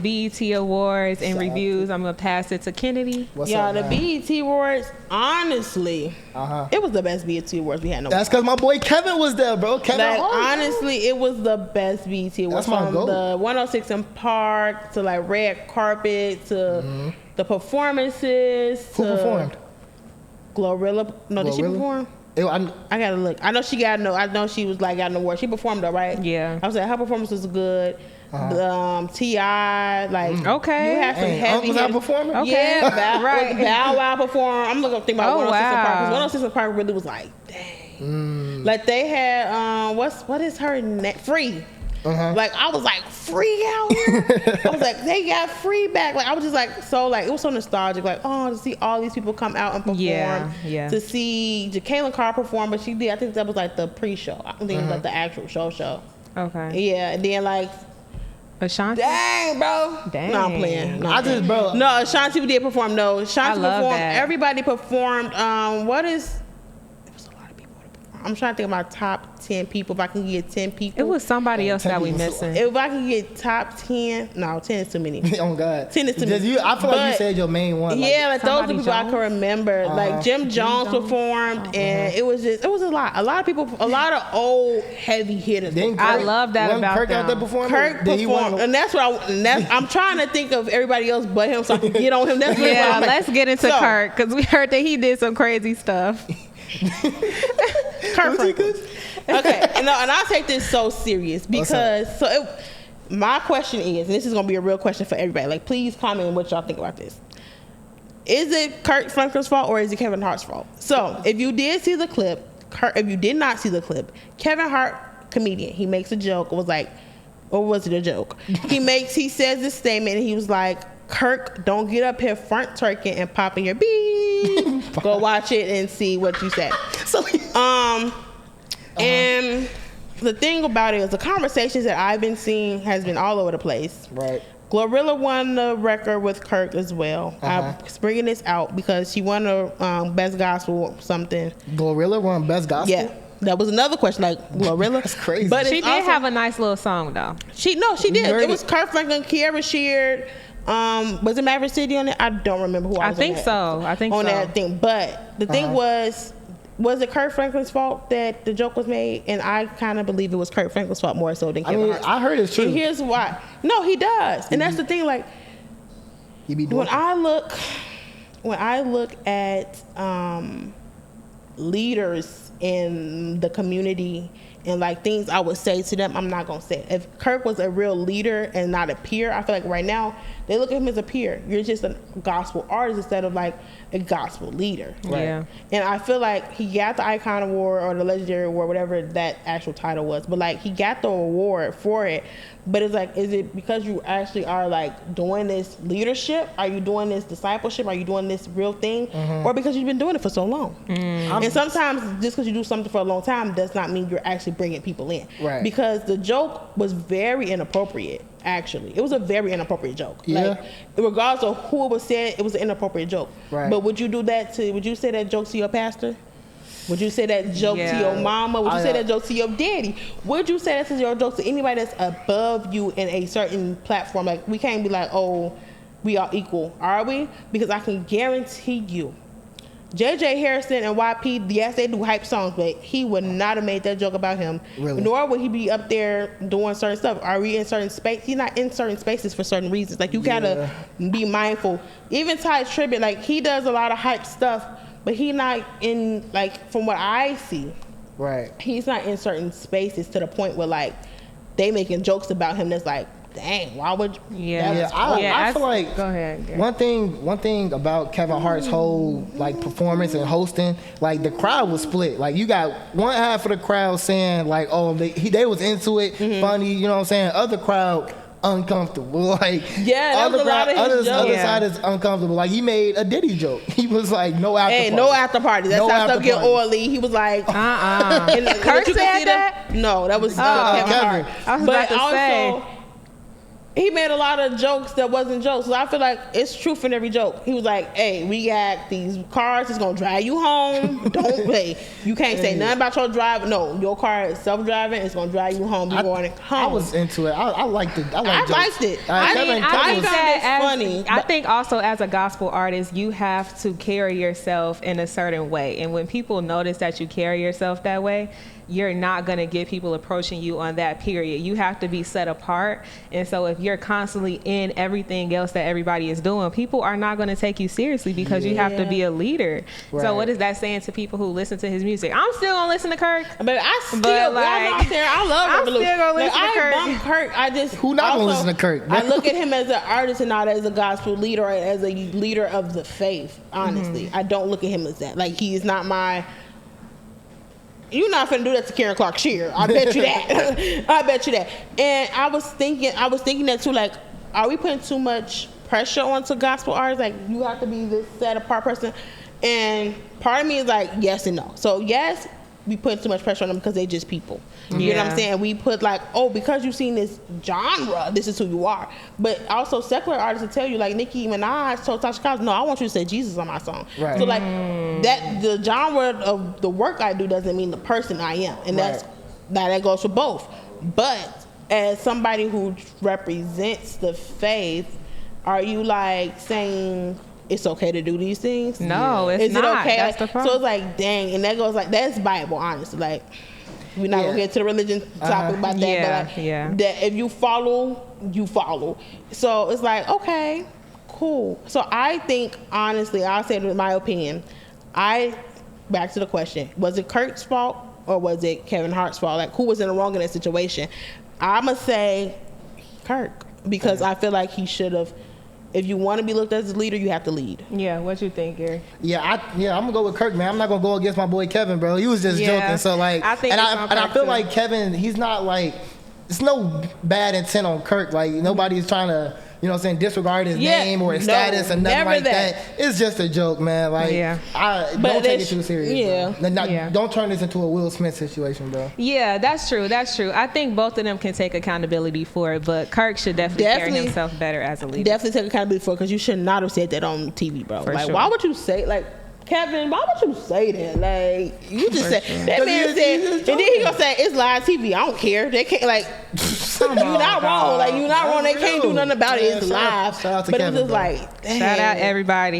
BET Awards and reviews. I'm gonna pass it to Kennedy. What's up, the man? BET Awards, honestly, it was the best BET Awards we had. That's because my boy Kevin was there, bro. Kevin Hart. Honestly, it was the best BET Awards. That's my from goal. the 106 in Park to like red carpet to the performances. Who performed? Glorilla. No, did she perform? I gotta look. I know she got no. I know she was like got an award. She performed though, right? Yeah. I was like, her performance was good. T.I. like okay. You have some heavy. Was I performing? Okay. Yeah, right. Bow Wow performed. I'm looking think about 106 in Park because wow. 106 in Park really was like, dang. Like they had what is her name? Free. Like I was like free out here. I was like they got free back. Like I was just like so like it was so nostalgic. Like to see all these people come out and perform. Yeah. To see Jacqueline Carr perform, but she did. I think that was like the pre-show. I don't think it was like the actual show. Okay. Yeah, and then like. Ashanti? Dang, bro. Dang. No, I'm playing. I just, bro. No, Ashanti did perform. No, Ashanti performed. that. Everybody performed. It was a lot of people to perform. I'm trying to think of my top 10 people. If I can get 10 people. It was somebody else that we missing. If I can get top 10. No, 10 is too many. Oh, God. 10 is too many. I feel like you said your main one. Yeah, like those are Somebody people I Jones? can remember. Like Jim Jones performed. And it was a lot. A lot of people, a lot of old heavy hitters. I love that about Kirk them. out there performing? Kirk performed, and that's what I'm trying to think of everybody else but him so I can get on him. That's what Yeah, I'm like. let's get into Kirk because we heard that he did some crazy stuff. Kirk Franklin. Okay, and I take this so serious because my question is, and this is gonna be a real question for everybody. Like, please comment on what y'all think about this. Is it Kirk Franklin's fault or is it Kevin Hart's fault? So, if you did see the clip, if you did not see the clip, Kevin Hart, comedian, he makes a joke. It was like, or was it a joke? He says this statement and he was like, Kirk, don't get up here front twerking and popping your beep. Go watch it and see what you say. So, and the thing about it is the conversations that I've been seeing has been all over the place. Right. Glorilla won the record with Kirk as well. I'm bringing this out because she won a Best Gospel something. Glorilla won Best Gospel? Yeah. That was another question, like Glorilla. That's crazy. But She did have a nice little song though. She did. It was Kirk Franklin, Kiara Sheard. Was it Maverick City on it? I don't remember who I was think on so. I think on so. that thing. But the thing was it Kirk Franklin's fault that the joke was made? And I kind of believe it was Kirk Franklin's fault more so than Kevin Hart. I heard it's true. And here's why. No, he does. And that's the thing. Like, He be doing when I look at leaders in the community and like things I would say to them, I'm not gonna say it. If Kirk was a real leader and not a peer, I feel like right now they look at him as a peer. You're just a gospel artist instead of like a gospel leader. Right. Yeah. And I feel like he got the Icon Award or the Legendary Award, whatever that actual title was. But like he got the award for it. But it's like, is it because you actually are like doing this leadership? Are you doing this discipleship? Are you doing this real thing? Or because you've been doing it for so long? And sometimes just because you do something for a long time does not mean you're actually bringing people in. Right. Because the joke was very inappropriate. Actually, it was a very inappropriate joke. Yeah. Like, regardless of who it was said, it was an inappropriate joke. Right. But would you say that joke to your pastor? Would you say that joke to your mama? Would you say that joke to your daddy? Would you say that to your joke to anybody that's above you in a certain platform? Like, we can't be like, oh, we are equal, are we? Because I can guarantee you, J.J. Harrison and YP, yes, they do hype songs, but he would not have made that joke about him. Really? Nor would he be up there doing certain stuff. Are we in certain space? He's not in certain spaces for certain reasons. Like, you gotta be mindful. Even Ty Tribbett, like, he does a lot of hype stuff, but he not in, like, from what I see, right, he's not in certain spaces to the point where, like, they making jokes about him that's like, dang, why would you? I feel like go ahead. one thing about Kevin Hart's whole like performance and hosting, like the crowd was split. Like you got one half of the crowd saying like, oh, they was into it, funny, you know what I'm saying? Other crowd uncomfortable. Like that was a lot of his jokes. Other side is uncomfortable. Like he made a Diddy joke. He was like, no after party. No after party. That's how stuff get oily. He was like, Kurt said that? No, that was Kevin Hart. I was about to say. he made a lot of jokes that wasn't jokes. So I feel like it's truth in every joke. He was like, hey, we got these cars, it's gonna drive you home. Don't wait. You can't say nothing about your drive. No, your car is self-driving, it's gonna drive you home. You're going home. I was into it. I liked it. I liked it. I found it funny. I think also as a gospel artist, you have to carry yourself in a certain way. And when people notice that you carry yourself that way, you're not going to get people approaching you on that period. You have to be set apart. And so if you're constantly in everything else that everybody is doing, people are not going to take you seriously because you have to be a leader. Right. So what is that saying to people who listen to his music? I'm still going to listen to Kirk. But I still, I love I'm Revolution. still going to listen to Kirk. I bump Kirk. I just Who not going to listen to Kirk? I look at him as an artist and not as a gospel leader or as a leader of the faith, honestly. I don't look at him as that. Like, he is not my... You're not finna do that to Karen Clark Shear. I bet you that. I bet you that. And I was thinking that too, like, are we putting too much pressure onto gospel artists? Like, you have to be this set apart person. And part of me is like, yes and no. So yes, we put too much pressure on them because they just people. You know what I'm saying? We put like, oh, because you've seen this genre, this is who you are. But also secular artists will tell you, like Nicki Minaj told Tasha Cobbs, no, I want you to say Jesus on my song. Right. So like that, the genre of the work I do doesn't mean the person I am. And that goes for both. But as somebody who represents the faith, are you like saying it's okay to do these things? No, it's not. Is it okay? That's the problem. So it's like, dang, and that goes like, that's Bible, honestly. Like, we're not gonna get to the religion topic about that, but like, that if you follow, you follow. So it's like, okay, cool. So I think, honestly, I'll say my opinion. Back to the question, was it Kurt's fault or was it Kevin Hart's fault? Like, who was in the wrong in that situation? I'ma say Kirk, because I feel like he should have. If you want to be looked at as a leader, you have to lead. Yeah, what you think, Gary? Yeah, I'm gonna go with Kirk, man. I'm not gonna go against my boy Kevin, bro. He was just joking. So like, I think I feel like Kevin, he's not like, it's no bad intent on Kirk. Like nobody's trying to, you know what I'm saying, disregard his name or his status and nothing like that. It's just a joke, man. Like, don't take it too serious. Bro. Don't turn this into a Will Smith situation, bro. Yeah, that's true. That's true. I think both of them can take accountability for it, but Kirk should definitely carry himself better as a leader. Definitely take accountability for it, because you should not have said that on TV, bro. For sure. Why would you say, like, Kevin, why would you say that? Like, you just said that man said, and then he gonna say it's live TV. I don't care. They can't, like, you're not wrong. Like, you're not wrong. They can't do nothing about it. It's live. Shout out to but Kevin, it's just bro. like, dang. Shout out everybody.